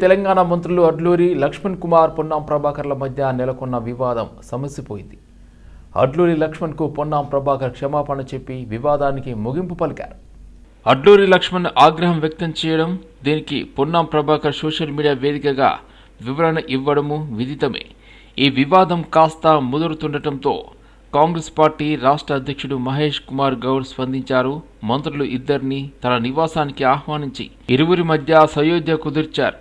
తెలంగాణ మంత్రులు అడ్లూరి లక్ష్మణ్ కుమార్ పొన్నాం ప్రభాకర్ల మధ్య నెలకొన్న వివాదం సమసిపోయింది. అడ్లూరి లక్ష్మణ్కు పొన్నాం ప్రభాకర్ క్షమాపణ చెప్పి వివాదానికి ముగింపు పలికారు. అడ్లూరి లక్ష్మణ్ ఆగ్రహం వ్యక్తం చేయడం, దీనికి పొన్నాం ప్రభాకర్ సోషల్ మీడియా వేదికగా వివరణ ఇవ్వడము విదితమే. ఈ వివాదం కాస్త ముదురుతుండటంతో కాంగ్రెస్ పార్టీ రాష్ట్ర అధ్యక్షుడు మహేష్ కుమార్ గౌడ్ స్పందించారు. మంత్రులు ఇద్దరిని తన నివాసానికి ఆహ్వానించి ఇరువురి మధ్య సయోధ్య కుదిర్చారు.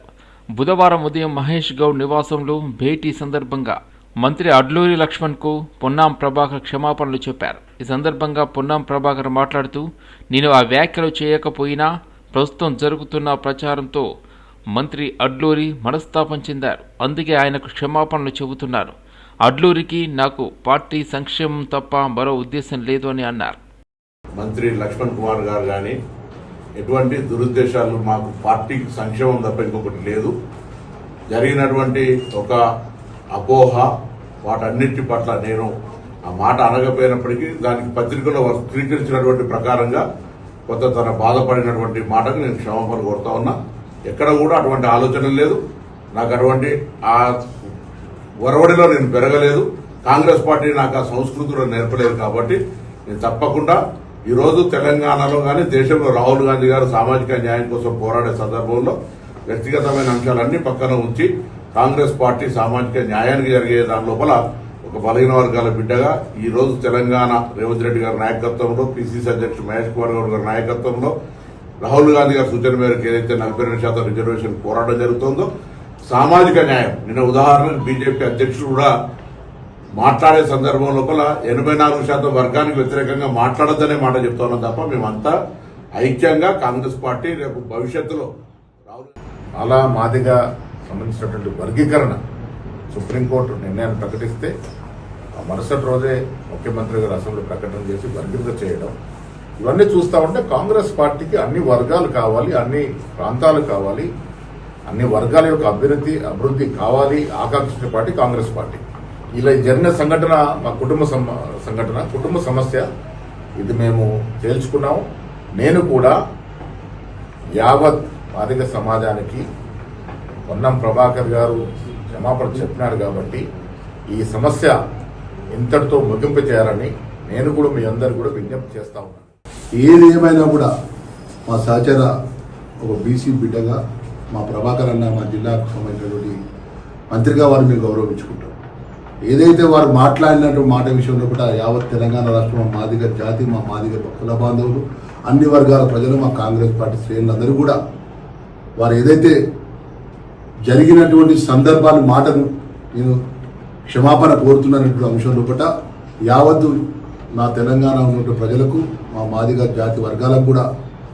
బుధవారం ఉదయం మహేష్ గౌడ్ నివాసంలో భేటీ సందర్భంగా మంత్రి అడ్లూరి లక్ష్మణ్కు పొన్నాం ప్రభాకర్ క్షమాపణలు చెప్పారు. ఈ సందర్భంగా పొన్నాం ప్రభాకర్ మాట్లాడుతూ, నేను ఆ వ్యాఖ్యలు చేయకపోయినా ప్రస్తుతం జరుగుతున్న ప్రచారంతో మంత్రి అడ్లూరి మనస్తాపం చెందారు. అందుకే ఆయనకు క్షమాపణలు చెబుతున్నారు. అడ్లూరికి నాకు పార్టీ సంక్షేమం తప్ప మరో ఉద్దేశం లేదు అని అన్నారు. మంత్రి లక్ష్మణ్ కుమార్ గారు కానీ ఎటువంటి దురుద్దేశాలు, మాకు పార్టీకి సంక్షేమం తప్ప ఇంకొకటి లేదు. జరిగినటువంటి ఒక అపోహ, వాటన్నిటి పట్ల నేను ఆ మాట అనకపోయినప్పటికీ దానికి పత్రికలో స్వీకరించినటువంటి ప్రకారంగా కొంత తన బాధపడినటువంటి మాటకు నేను క్షమాపణ కోరుతా ఉన్నా. ఎక్కడ కూడా అటువంటి ఆలోచన లేదు. నాకు అటువంటి ఆ ఒరవడిలో నేను పెరగలేదు. కాంగ్రెస్ పార్టీ నాకు ఆ సంస్కృతిలో నేర్పలేదు. కాబట్టి నేను తప్పకుండా ఈరోజు తెలంగాణలో కానీ దేశంలో రాహుల్ గాంధీ గారు సామాజిక న్యాయం కోసం పోరాడే సందర్భంలో వ్యక్తిగతమైన అంశాలన్నీ పక్కన ఉంచి కాంగ్రెస్ పార్టీ సామాజిక న్యాయానికి జరిగే దాని లోపల ఒక బలహీన వర్గాల బిడ్డగా ఈ రోజు తెలంగాణ రేవంత్ రెడ్డి గారి నాయకత్వంలో, పిసిసి అధ్యక్షుడు మహేష్ కుమార్ గౌడ్ గారి నాయకత్వంలో, రాహుల్ గాంధీ గారి సూచన మేరకు ఏదైతే 42% రిజర్వేషన్ పోరాటం జరుగుతుందో సామాజిక న్యాయం, నిన్న ఉదాహరణకు బీజేపీ అధ్యక్షుడు కూడా మాట్లాడే సందర్భం లోపల 84% వర్గానికి వ్యతిరేకంగా మాట్లాడద్దనే మాట చెప్తున్నాం తప్ప మేమంతా ఐక్యంగా కాంగ్రెస్ పార్టీ రేపు భవిష్యత్తులో అలా మాదిగా సంబంధించినటువంటి వర్గీకరణ సుప్రీంకోర్టు నిర్ణయాన్ని ప్రకటిస్తే ఆ మరుసటి రోజే ముఖ్యమంత్రి గారు అసెంబ్లీ ప్రకటన చేసి వర్గీకరణ చేయడం, ఇవన్నీ చూస్తా ఉంటే కాంగ్రెస్ పార్టీకి అన్ని వర్గాలు కావాలి, అన్ని ప్రాంతాలు కావాలి, అన్ని వర్గాల యొక్క అభివృద్ధి కావాలి ఆకాంక్షించిన పార్టీ కాంగ్రెస్ పార్టీ. ఇలా జరిగిన సంఘటన మా కుటుంబ సమస్య, ఇది మేము తేల్చుకున్నాము. నేను కూడా యావత్ మాదిగ సమాజానికి పొన్నం ప్రభాకర్ గారు క్షమాపణ చెప్పినారు కాబట్టి ఈ సమస్య ఇంతటితో ముగింపు చేయాలని నేను కూడా మీ అందరు కూడా విజ్ఞప్తి చేస్తా ఉన్నాను. ఏది ఏమైనా కూడా మా సహచర ఒక బీసీ బిడ్డగా మా ప్రభాకర్ అన్న మా జిల్లాకు సంబంధించినటువంటి మంత్రిగా వారు మేము గౌరవించుకుంటాం. ఏదైతే వారు మాట్లాడినటువంటి మాట విషయంలో కూడా యావత్ తెలంగాణ రాష్ట్రం, మా మాదిగ జాతి, మా మాదిగ భక్తుల బాంధవులు, అన్ని వర్గాల ప్రజలు, మా కాంగ్రెస్ పార్టీ శ్రేణులందరూ కూడా వారు ఏదైతే జరిగినటువంటి సందర్భాలు మాటను నేను క్షమాపణ కోరుతున్నటువంటి అంశంలో పట్ల యావత్తు నా తెలంగాణ ఉన్నటువంటి ప్రజలకు, మా మాదిగ జాతి వర్గాలకు కూడా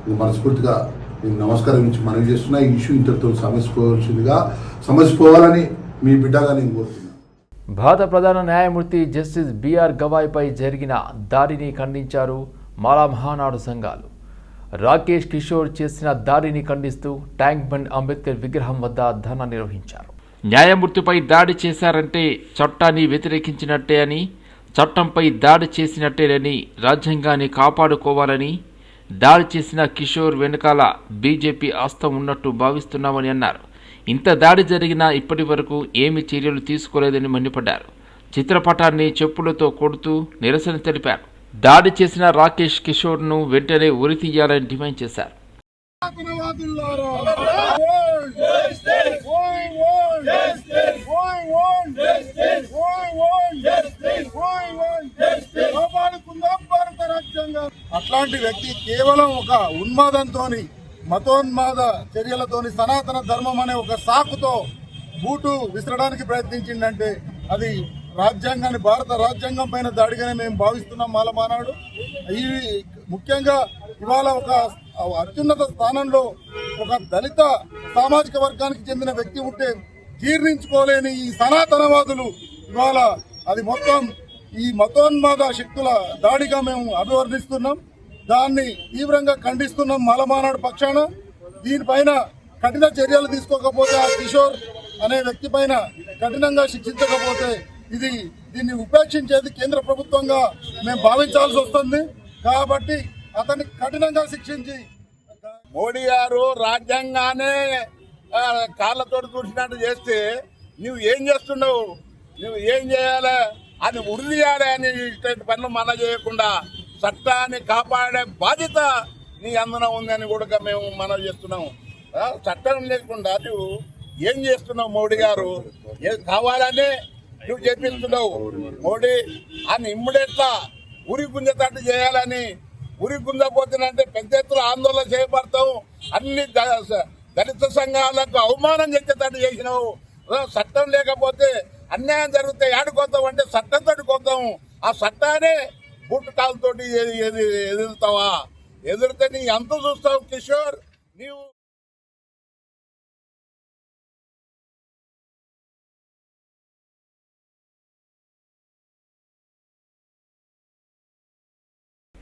నేను మనస్ఫూర్తిగా నేను నమస్కరించి మనవి చేస్తున్నా. ఈ ఇష్యూ ఇంతటితో సమసిపోవాలని మీ బిడ్డగా నేను కోరుతున్నాను. భారత ప్రధాన న్యాయమూర్తి జస్టిస్ బిఆర్ గవాయ్పై జరిగిన దాడిని ఖండించారు మాలా మహానాడు సంఘాలు. రాకేష్ కిషోర్ చేసిన దాడిని ఖండిస్తూ ట్యాంక్ బండ్ అంబేద్కర్ విగ్రహం వద్ద ధర్నా నిర్వహించారు. న్యాయమూర్తిపై దాడి చేశారంటే చట్టాన్ని వ్యతిరేకించినట్టే అని, చట్టంపై దాడి చేసినట్టేనని, రాజ్యాంగాన్ని కాపాడుకోవాలని, దాడి చేసిన కిషోర్ వెనుకాల బీజేపీ హస్తం ఉన్నట్టు భావిస్తున్నామని అన్నారు. ఇంత దాడి జరిగినా ఇప్పటి వరకు ఏమి చర్యలు తీసుకోలేదని మండిపడ్డారు. చిత్రపటాన్ని చెప్పులతో కొడుతూ నిరసన తెలిపారు. దాడి చేసిన రాకేష్ కిషోర్ను వెంటనే ఉరి తీయాలని డిమాండ్ చేశారు. అట్లాంటి వ్యక్తి కేవలం ఒక ఉన్మాదంతోని, మతోన్మాద చర్యలతోని, సనాతన ధర్మం అనే ఒక సాకుతో బూటు విసరడానికి ప్రయత్నించిందంటే అది రాజ్యాంగాన్ని, భారత రాజ్యాంగం పైన దాడిగానే మేము భావిస్తున్నాం. మాలమానాడు ఈ ముఖ్యంగా ఇవాళ ఒక అత్యున్నత స్థానంలో ఒక దళిత సామాజిక వర్గానికి చెందిన వ్యక్తి ఉంటే జీర్ణించుకోలేని ఈ సనాతనవాదులు ఇవాళ అది మొత్తం ఈ మతోన్మాద శక్తుల దాడిగా మేము అభివర్ణిస్తున్నాం. దాన్ని తీవ్రంగా ఖండిస్తున్నాం మాలమానాడు పక్షాన. దీనిపైన కఠిన చర్యలు తీసుకోకపోతే, ఆ కిషోర్ అనే వ్యక్తి పైన కఠినంగా శిక్షించకపోతే దీన్ని ఉపేక్షించేది కేంద్ర ప్రభుత్వంగా మేము భావించాల్సి వస్తుంది. కాబట్టి అతన్ని కఠినంగా శిక్షించి మోడీ గారు రాజ్యాంగాన్ని కాళ్ళతో చూసినట్టు చేస్తే నువ్వు ఏం చేస్తున్నావు, నువ్వు ఏం చేయాలి అని ఉరియాలి అని ఇటువంటి పనులు మన చేయకుండా చట్టాన్ని కాపాడే బాధ్యత నీ అందున ఉందని కూడా మేము మనం చేస్తున్నాము. చట్టం లేకుండా నువ్వు ఏం చేస్తున్నావు? మోడీ గారు కావాలని నువ్వు చేపిస్తున్నావు. మోడీ అని ఇమ్మీడియట్గా ఉరి గుంజేటట్టు చేయాలని, ఉరి గుంజపోతున్నంటే పెద్ద ఎత్తున ఆందోళన చేయబడతాం. అన్ని దళిత సంఘాలకు అవమానం చేసేటట్టు చేసినావు. చట్టం లేకపోతే అన్యాయం జరిగితే ఏడుకొద్దాం అంటే చట్టంతో కొద్దాం. ఆ చట్టాన్ని బుట్టకాలతో ఎదురుతావా? ఎదురితే నీ ఎంత చూస్తావు కిషోర్? నీవు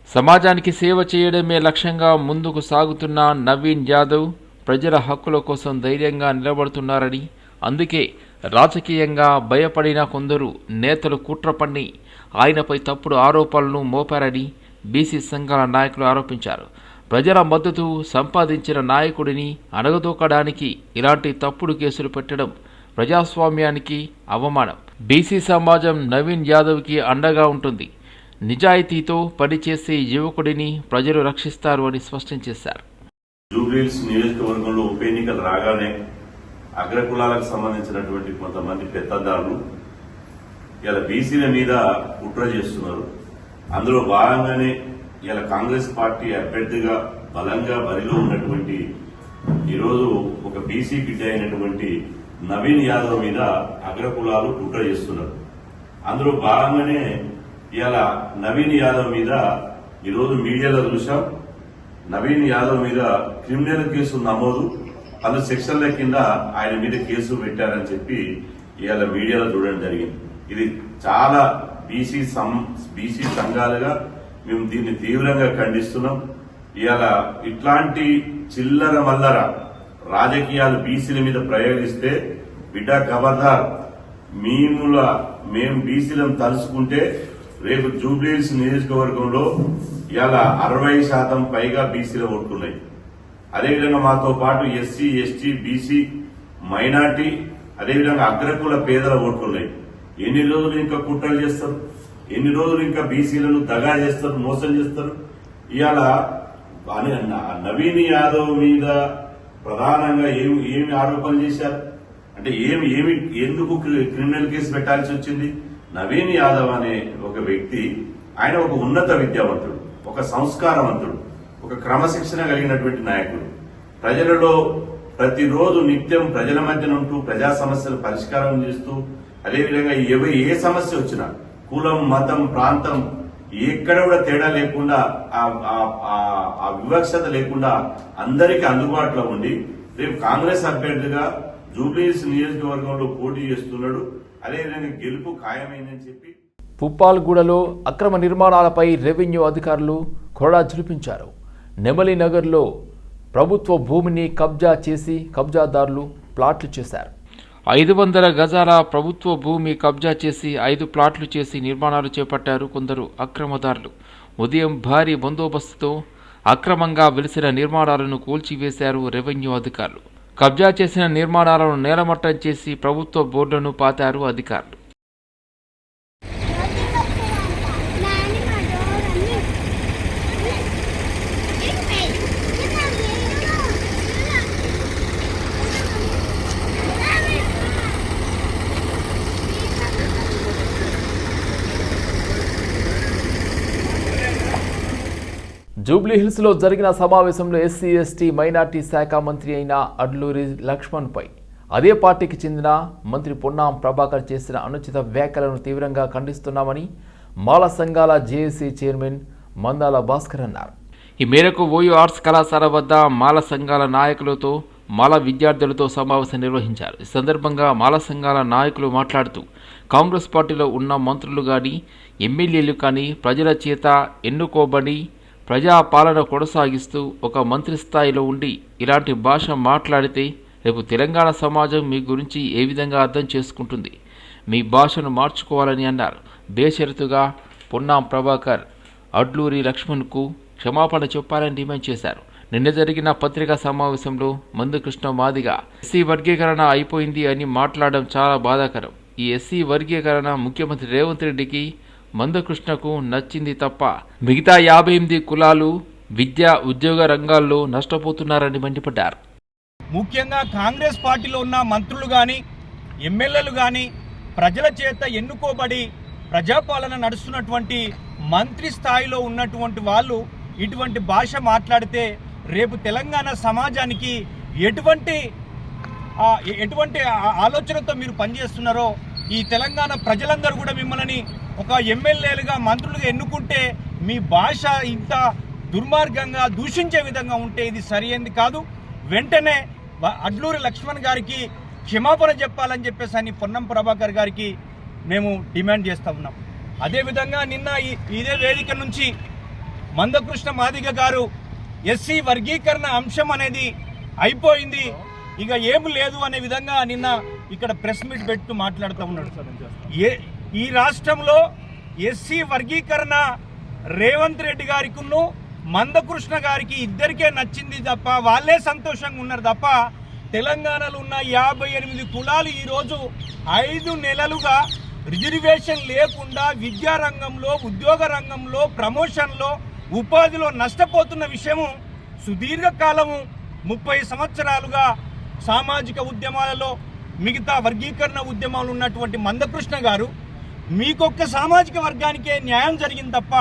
సమాజానికి సేవ చేయడమే లక్ష్యంగా ముందుకు సాగుతున్న నవీన్ యాదవ్ ప్రజల హక్కుల కోసం ధైర్యంగా నిలబడుతున్నారని, అందుకే రాజకీయంగా భయపడిన కొందరు నేతలు కుట్ర పన్ని ఆయనపై తప్పుడు ఆరోపణలను మోపారని బీసీ సంఘాల నాయకులు ఆరోపించారు. ప్రజల మద్దతు సంపాదించిన నాయకుడిని అణగదొక్కడానికి ఇలాంటి తప్పుడు కేసులు పెట్టడం ప్రజాస్వామ్యానికి అవమానం. బీసీ సమాజం నవీన్ యాదవ్కి అండగా ఉంటుంది. నిజాయితీతో పనిచేసే యువకుడిని ప్రజలు రక్షిస్తారు అని స్పష్టం చేశారు. జూబ్లీహిల్స్ నియోజకవర్గంలో ఉప ఎన్నికలు రాగానే అగ్రకులాలకు సంబంధించినటువంటి కొంతమంది పెద్దదారులు ఇలా బీసీల మీద కుట్ర చేస్తున్నారు. అందులో భాగంగానే ఇలా కాంగ్రెస్ పార్టీ అభ్యర్థిగా బలంగా బరిలో ఉన్నటువంటి ఈరోజు ఒక బీసీ బిడ్డ అయినటువంటి నవీన్ యాదవ్ మీద అగ్రకులాలు కుట్ర చేస్తున్నారు. అందులో భాగంగానే ఇలా నవీన్ యాదవ్ మీద ఈరోజు మీడియాలో చూశాం. నవీన్ యాదవ్ మీద క్రిమినల్ కేసు నమోదు, 10 సెక్షన్ల కింద ఆయన మీద కేసు పెట్టారని చెప్పి ఇవాళ మీడియాలో చూడడం జరిగింది. ఇది చాలా బీసీ సంఘాలుగా మేము దీన్ని తీవ్రంగా ఖండిస్తున్నాం. ఇవాళ ఇట్లాంటి చిల్లర మల్లర రాజకీయాలు బీసీల మీద ప్రయోగిస్తే బిడ్డ ఖబర్దార్, మేము బీసీలను తలుసుకుంటే రేపు జూబ్లీహిల్స్ నియోజకవర్గంలో ఇవాళ 60% పైగా బీసీల ఓట్లున్నాయి. అదేవిధంగా మాతో పాటు ఎస్సీ, ఎస్టీ, బీసీ, మైనార్టీ, అదేవిధంగా అగ్రకుల పేదల ఓట్లున్నాయి. ఎన్ని రోజులు ఇంకా కుట్రలు చేస్తారు? ఎన్ని రోజులు ఇంకా బీసీలను దగా చేస్తారు, మోసం చేస్తారు? ఇవాళ నవీన్ యాదవ్ మీద ప్రధానంగా ఏమి ఆరోపణలు చేశారు అంటే ఎందుకు క్రిమినల్ కేసు పెట్టాల్సి వచ్చింది? నవీన్ యాదవ్ అనే ఒక వ్యక్తి, ఆయన ఒక ఉన్నత విద్యావంతుడు, ఒక సంస్కారవంతుడు, ఒక క్రమశిక్షణ కలిగినటువంటి నాయకుడు. ప్రజలలో ప్రతిరోజు నిత్యం ప్రజల మధ్యన ఉంటూ ప్రజా సమస్యలు పరిష్కారం చేస్తూ, అదేవిధంగా ఏ సమస్య వచ్చినా కులం, మతం, ప్రాంతం ఎక్కడ కూడా తేడా లేకుండా ఆ వివక్షత లేకుండా అందరికీ అందుబాటులో ఉండి రేపు కాంగ్రెస్ అభ్యర్థిగా జూబ్లీహిల్స్ నియోజకవర్గంలో పోటీ చేస్తున్నాడు. అదేవిధంగా గెలుపు ఖాయమైందని చెప్పి పుప్పాల్గూడలో అక్రమ నిర్మాణాలపై రెవెన్యూ అధికారులు కొరడా జులిపించారు. నెమలి నగర్లో ప్రభుత్వ భూమిని కబ్జా చేసి కబ్జాదారులు ప్లాట్లు చేశారు. 500 గజాల ప్రభుత్వ భూమి కబ్జా చేసి 5 ప్లాట్లు చేసి నిర్మాణాలు చేపట్టారు కొందరు అక్రమదారులు. ఉదయం భారీ బందోబస్తుతో అక్రమంగా వెలిసిన నిర్మాణాలను కూల్చివేశారు రెవెన్యూ అధికారులు. కబ్జా చేసిన నిర్మాణాలను నేలమట్టం చేసి ప్రభుత్వ బోర్డులను పాతారు అధికారులు. జూబ్లీహిల్స్లో జరిగిన సమావేశంలో ఎస్సీ, ఎస్టీ, మైనార్టీ శాఖ మంత్రి అయిన అడ్లూరి లక్ష్మణ్పై అదే పార్టీకి చెందిన మంత్రి పొన్నాం ప్రభాకర్ చేసిన అనుచిత వ్యాఖ్యలను తీవ్రంగా ఖండిస్తున్నామని మాల సంఘాల జేఏసీ చైర్మన్ మందాల భాస్కర్ అన్నారు. ఈ మేరకు ఓయూ ఆర్ట్స్ కళాశాల వద్ద మాల సంఘాల నాయకులతో మాల విద్యార్థులతో సమావేశం నిర్వహించారు. ఈ సందర్భంగా మాల సంఘాల నాయకులు మాట్లాడుతూ కాంగ్రెస్ పార్టీలో ఉన్న మంత్రులు కానీ ఎమ్మెల్యేలు కానీ ప్రజల చేత ఎన్నుకోబడి ప్రజాపాలన కొనసాగిస్తూ ఒక మంత్రి స్థాయిలో ఉండి ఇలాంటి భాష మాట్లాడితే రేపు తెలంగాణ సమాజం మీ గురించి ఏ విధంగా అర్థం చేసుకుంటుంది? మీ భాషను మార్చుకోవాలని అన్నారు. బేషరతుగా పొన్నాం ప్రభాకర్ అడ్లూరి లక్ష్మణ్కు క్షమాపణ చెప్పాలని డిమాండ్ చేశారు. నిన్న జరిగిన పత్రికా సమావేశంలో మందకృష్ణ మాదిగ ఎస్సీ వర్గీకరణ అయిపోయింది అని మాట్లాడడం చాలా బాధాకరం. ఈ ఎస్సీ వర్గీకరణ ముఖ్యమంత్రి రేవంత్ రెడ్డికి, మందకృష్ణకు నచ్చింది తప్ప మిగతా 58 కులాలు విద్యా ఉద్యోగ రంగాల్లో నష్టపోతున్నారని మండిపడ్డారు. ముఖ్యంగా కాంగ్రెస్ పార్టీలో ఉన్న మంత్రులు కానీ ఎమ్మెల్యేలు కానీ ప్రజల చేత ఎన్నుకోబడి ప్రజాపాలన నడుస్తున్నటువంటి మంత్రి స్థాయిలో ఉన్నటువంటి వాళ్ళు ఇటువంటి భాష మాట్లాడితే రేపు తెలంగాణ సమాజానికి ఎటువంటి ఆలోచనతో మీరు పనిచేస్తున్నారో ఈ తెలంగాణ ప్రజలందరూ కూడా మిమ్మల్ని ఒక ఎమ్మెల్యేలుగా మంత్రులుగా ఎన్నుకుంటే మీ భాష ఇంత దుర్మార్గంగా దూషించే విధంగా ఉంటే ఇది సరైనది కాదు. వెంటనే అడ్లూరి లక్ష్మణ్ గారికి క్షమాపణ చెప్పాలని చెప్పేసి అని పొన్నం ప్రభాకర్ గారికి మేము డిమాండ్ చేస్తూ ఉన్నాం. అదేవిధంగా నిన్న ఇదే వేదిక నుంచి మందకృష్ణ మాదిగ గారు ఎస్సీ వర్గీకరణ అంశం అనేది అయిపోయింది, ఇక ఏం లేదు అనే విధంగా నిన్న ఇక్కడ ప్రెస్ మీట్ పెడుతూ మాట్లాడుతూ ఉన్నాడు. ఈ రాష్ట్రంలో ఎస్సీ వర్గీకరణ రేవంత్ రెడ్డి గారికిను మందకృష్ణ గారికి ఇద్దరికే నచ్చింది తప్ప వాళ్ళే సంతోషంగా ఉన్నారు తప్ప తెలంగాణలో ఉన్న 58 కులాలు ఈరోజు 5 నెలలుగా రిజర్వేషన్ లేకుండా విద్యారంగంలో, ఉద్యోగ రంగంలో, ప్రమోషన్లో, ఉపాధిలో నష్టపోతున్న విషయము సుదీర్ఘకాలము 30 సంవత్సరాలుగా సామాజిక ఉద్యమాలలో మిగతా వర్గీకరణ ఉద్యమాలు ఉన్నటువంటి మందకృష్ణ గారు మీకొక్క సామాజిక వర్గానికే న్యాయం జరిగింది తప్ప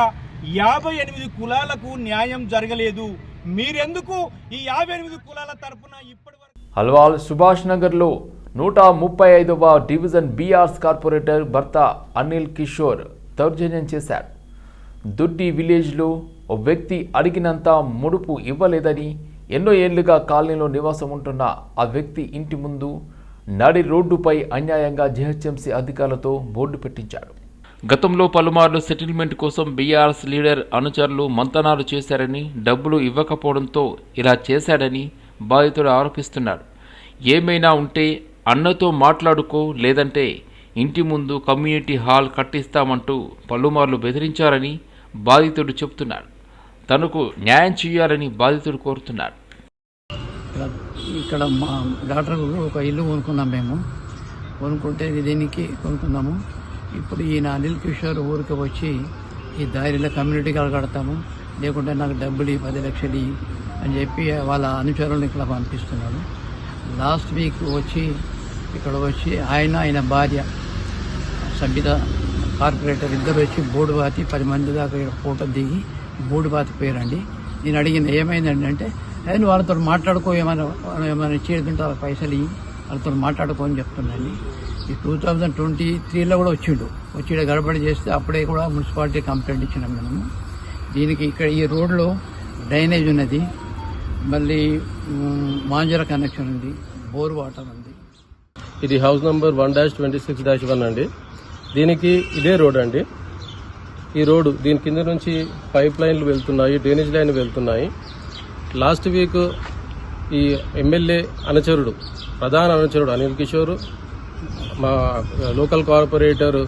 58 కులాలకు న్యాయం జరగలేదు. మీరెందుకు ఈ 58 కులాల తరపున ఇప్పటివరకు హల్వాల్ సుభాష్ నగర్లో 135వ డివిజన్ బీఆర్స్ కార్పొరేటర్ భర్త అనిల్ కిషోర్ దౌర్జన్యం చేశారు. దుడ్డి విలేజ్లో ఓ వ్యక్తి అడిగినంత ముడుపు ఇవ్వలేదని ఎన్నో ఏళ్లుగా కాలనీలో నివాసం ఉంటున్న ఆ వ్యక్తి ఇంటి ముందు నడి రోడ్డుపై అన్యాయంగా జీహెచ్ఎంసీ అధికారులతో బోర్డు పెట్టించాడు. గతంలో పలుమార్లు సెటిల్మెంట్ కోసం బీఆర్ఎస్ లీడర్ అనుచరులు మంతనాలు చేశారని, డబ్బులు ఇవ్వకపోవడంతో ఇలా చేశాడని బాధితుడు ఆరోపిస్తున్నాడు. ఏమైనా ఉంటే అన్నతో మాట్లాడుకో, లేదంటే ఇంటి ముందు కమ్యూనిటీ హాల్ కట్టిస్తామంటూ పలుమార్లు బెదిరించారని బాధితుడు చెబుతున్నాడు. తనకు న్యాయం చేయాలని బాధితుడు కోరుతున్నాడు. ఇక్కడ మా డాక్టర్ ఒక ఇల్లు కొనుక్కున్నాం. మేము కొనుక్కుంటే దీనికి కొనుక్కున్నాము. ఇప్పుడు ఈయన అనిల్ కిషోర్ ఊరికి వచ్చి ఈ దారిలో కమ్యూనిటీ హాల్ కడతాము, లేకుంటే నాకు డబ్బులు 10 లక్షలు అని చెప్పి వాళ్ళ అనుచరులను ఇక్కడ పంపిస్తున్నాడు. లాస్ట్ వీక్ వచ్చి ఇక్కడ వచ్చి ఆయన భార్య సభ్యత కార్పొరేటర్ ఇద్దరు వచ్చి బోర్డు బాతి 10 మంది దాకా ఇక్కడ ఫోటో దిగి బోర్డు బాతి పోయారండి. నేను అడిగిన ఏమైందండి అంటే, నేను వాళ్ళతో మాట్లాడుకో, ఏమైనా చేస్తుంటే వాళ్ళ పైసలు వాళ్ళతో మాట్లాడుకో అని చెప్తున్నాండి. ఈ 2023లో కూడా వచ్చి గడబడి చేస్తే అప్పుడే కూడా మున్సిపాలిటీ కంప్లైంట్ ఇచ్చినాం మనము. దీనికి ఇక్కడ ఈ రోడ్లో డ్రైనేజ్ ఉన్నది, మళ్ళీ మాంజర కనెక్షన్ ఉంది, బోర్ వాటర్ ఉంది. ఇది హౌస్ నంబర్ 1-26-1 అండి. దీనికి ఇదే రోడ్ అండి. ఈ రోడ్డు దీని కింద నుంచి పైప్ లైన్లు వెళ్తున్నాయి, డ్రైనేజ్ లైన్లు వెళ్తున్నాయి. లాస్ట్ వీక్ ఈ ఎమ్మెల్యే అనుచరుడు, ప్రధాన అనుచరుడు అనిల్ కిషోర్, మా లోకల్ కార్పొరేటర్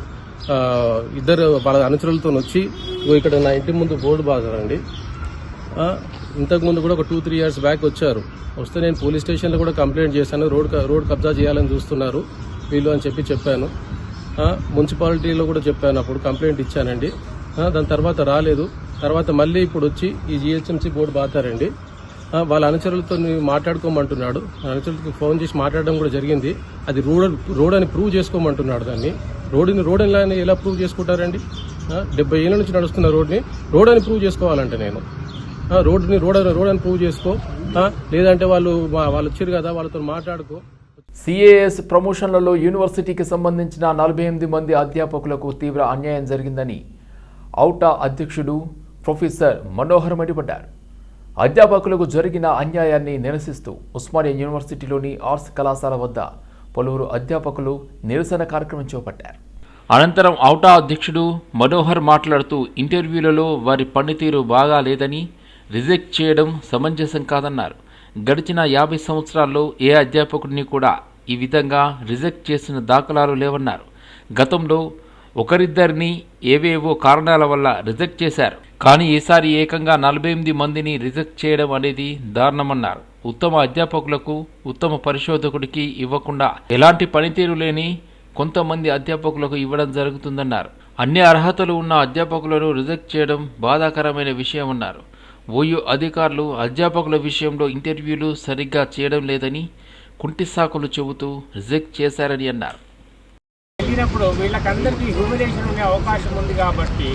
ఇద్దరు వాళ్ళ అనుచరులతో వచ్చి ఇక్కడ నా ఇంటి ముందు బోర్డు బాగారండి. ఇంతకుముందు కూడా ఒక 2-3 years బ్యాక్ వచ్చారు. వస్తే నేను పోలీస్ స్టేషన్లో కూడా కంప్లైంట్ చేశాను, రోడ్ కబ్జా చేయాలని చూస్తున్నారు వీళ్ళు అని చెప్పాను. మున్సిపాలిటీలో కూడా చెప్పాను, అప్పుడు కంప్లైంట్ ఇచ్చానండి. దాని తర్వాత రాలేదు. తర్వాత మళ్ళీ ఇప్పుడు వచ్చి ఈ జిహెచ్ఎంసీ బోర్డు బాతారండి. వాళ్ళ అనుచరులతో మాట్లాడుకోమంటున్నాడు. అనుచరులకి ఫోన్ చేసి మాట్లాడడం కూడా జరిగింది. అది రోడ్ అని ప్రూవ్ చేసుకోమంటున్నాడు. దాన్ని రోడ్ ఎలా ప్రూవ్ చేసుకుంటారండి? 70 ఏళ్ళ నుంచి నడుస్తున్న రోడ్ అని ప్రూవ్ చేసుకోవాలంటే నేను రోడ్ అని ప్రూవ్ చేసుకో, లేదంటే వాళ్ళు వచ్చారు కదా వాళ్ళతో మాట్లాడుకో. సిఏఎస్ ప్రమోషన్లలో యూనివర్సిటీకి సంబంధించిన 48 మంది అధ్యాపకులకు తీవ్ర అన్యాయం జరిగిందని ఔటా అధ్యక్షుడు ప్రొఫెసర్ మనోహర్ మండిపడ్డారు. అధ్యాపకులకు జరిగిన అన్యాయాన్ని నిరసిస్తూ ఉస్మానియా యూనివర్సిటీలోని ఆర్ట్స్ కళాశాల వద్ద పలువురు అధ్యాపకులు నిరసన కార్యక్రమం చేపట్టారు. అనంతరం ఔటా అధ్యక్షుడు మనోహర్ మాట్లాడుతూ ఇంటర్వ్యూలలో వారి పనితీరు బాగా లేదని, రిజెక్ట్ చేయడం సమంజసం కాదన్నారు. గడిచిన 50 సంవత్సరాల్లో ఏ అధ్యాపకుడిని కూడా ఈ విధంగా రిజెక్ట్ చేసిన దాఖలాలు లేవన్నారు. గతంలో ఒకరిద్దరిని ఏవేవో కారణాల వల్ల రిజెక్ట్ చేశారు. కానీ ఈసారి ఏకంగా 48 మందిని రిజెక్ట్ చేయడం అనేది దారుణమన్నారు. ఉత్తమ అధ్యాపకులకు, ఉత్తమ పరిశోధకుడికి ఇవ్వకుండా ఎలాంటి పనితీరు లేని కొంతమంది అధ్యాపకులకు ఇవ్వడం జరుగుతుందన్నారు. అన్ని అర్హతలు ఉన్న అధ్యాపకులను రిజెక్ట్ చేయడం బాధాకరమైన విషయమన్నారు. ఓయూ అధికారులు అధ్యాపకుల విషయంలో ఇంటర్వ్యూలు సరిగ్గా చేయడం లేదని కుంటి సాకులు చెబుతూ రిజెక్ట్ చేశారని అన్నారు. వెళ్ళినప్పుడు వీళ్ళకందరికీ హ్యూమిలేషన్ ఉండే అవకాశం ఉంది కాబట్టి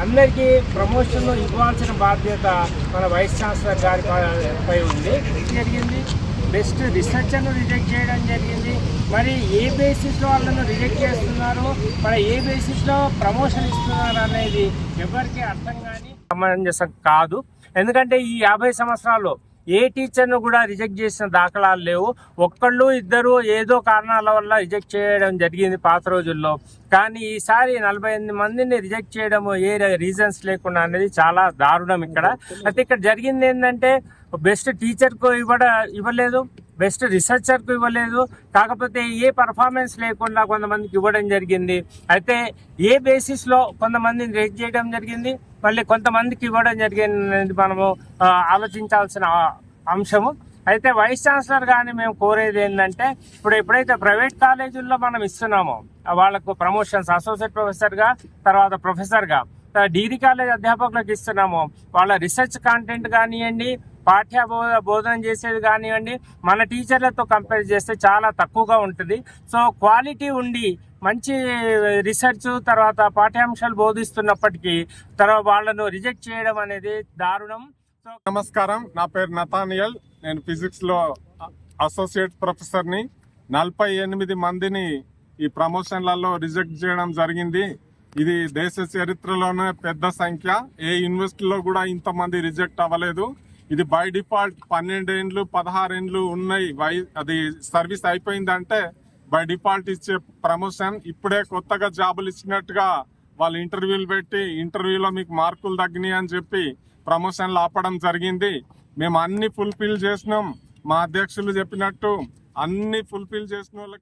అందరికీ ప్రమోషన్ ఇవ్వాల్సిన బాధ్యత మన వైస్ ఛాన్సలర్ గారిపై ఉంది. జరిగింది బెస్ట్ రీసెర్చర్ను రిజెక్ట్ చేయడం జరిగింది. మరి ఏ బేసిస్లో వాళ్ళను రిజెక్ట్ చేస్తున్నారు, మరి ఏ బేసిస్లో ప్రమోషన్ ఇస్తున్నారు అనేది ఎవరికి అర్థం కానీ సమంజసం కాదు. ఎందుకంటే ఈ 50 సంవత్సరాల్లో ఏ టీచర్ను కూడా రిజెక్ట్ చేసిన దాఖలాలు లేవు. ఒక్కళ్ళు ఇద్దరు ఏదో కారణాల వల్ల రిజెక్ట్ చేయడం జరిగింది పాత రోజుల్లో. కానీ ఈసారి 48 మందిని రిజెక్ట్ చేయడం ఏ రీజన్స్ లేకుండా అనేది చాలా దారుణం. అయితే ఇక్కడ జరిగింది ఏంటంటే బెస్ట్ టీచర్కు ఇవ్వలేదు, బెస్ట్ రిసెర్చర్కు ఇవ్వలేదు. కాకపోతే ఏ పర్ఫార్మెన్స్ లేకుండా కొంతమందికి ఇవ్వడం జరిగింది. అయితే ఏ బేసిస్లో కొంతమందిని రిజెక్ట్ చేయడం జరిగింది, మళ్ళీ కొంతమందికి ఇవ్వడం జరిగింది మనము ఆలోచించాల్సిన అంశము. అయితే వైస్ ఛాన్సలర్ కానీ మేము కోరేది ఏంటంటే ఇప్పుడు ఎప్పుడైతే ప్రైవేట్ కాలేజీల్లో మనం ఇస్తున్నామో వాళ్ళకు ప్రమోషన్స్ అసోసియేట్ ప్రొఫెసర్గా, తర్వాత ప్రొఫెసర్గా, డిగ్రీ కాలేజ్ అధ్యాపకులకు ఇస్తున్నాము, వాళ్ళ రీసెర్చ్ కాంటెంట్ కానివ్వండి, పాఠ్య బోధన చేసేది కానివ్వండి, మన టీచర్లతో కంపేర్ చేస్తే చాలా తక్కువగా ఉంటుంది. సో క్వాలిటీ ఉండి మంచి రీసెర్చ్ తర్వాత పాఠ్యాంశాలు బోధిస్తున్నప్పటికీ తర్వాత వాళ్ళను రిజెక్ట్ చేయడం అనేది దారుణం. నమస్కారం, నా పేరు నతానియల్. నేను ఫిజిక్స్లో అసోసియేట్ ప్రొఫెసర్ని. 48 మందిని ఈ ప్రమోషన్లలో రిజెక్ట్ చేయడం జరిగింది. ఇది దేశ చరిత్రలోనే పెద్ద సంఖ్య. ఏ యూనివర్సిటీలో కూడా ఇంతమంది రిజెక్ట్ అవ్వలేదు. ఇది బై డిఫాల్ట్ 12 ఏండ్లు 16 ఏండ్లు ఉన్నాయి. అది సర్వీస్ అయిపోయిందంటే బై డిఫాల్ట్ ఇచ్చే ప్రమోషన్. ఇప్పుడే కొత్తగా జాబులు ఇచ్చినట్టుగా వాళ్ళు ఇంటర్వ్యూలు పెట్టి ఇంటర్వ్యూలో మీకు మార్కులు తగ్గినాయి అని చెప్పి ప్రమోషన్లు ఆపడం జరిగింది. మేము అన్ని ఫుల్ఫిల్ చేసినాం. మా అధ్యక్షులు చెప్పినట్టు అన్ని ఫుల్ఫిల్ చేసిన వాళ్ళకి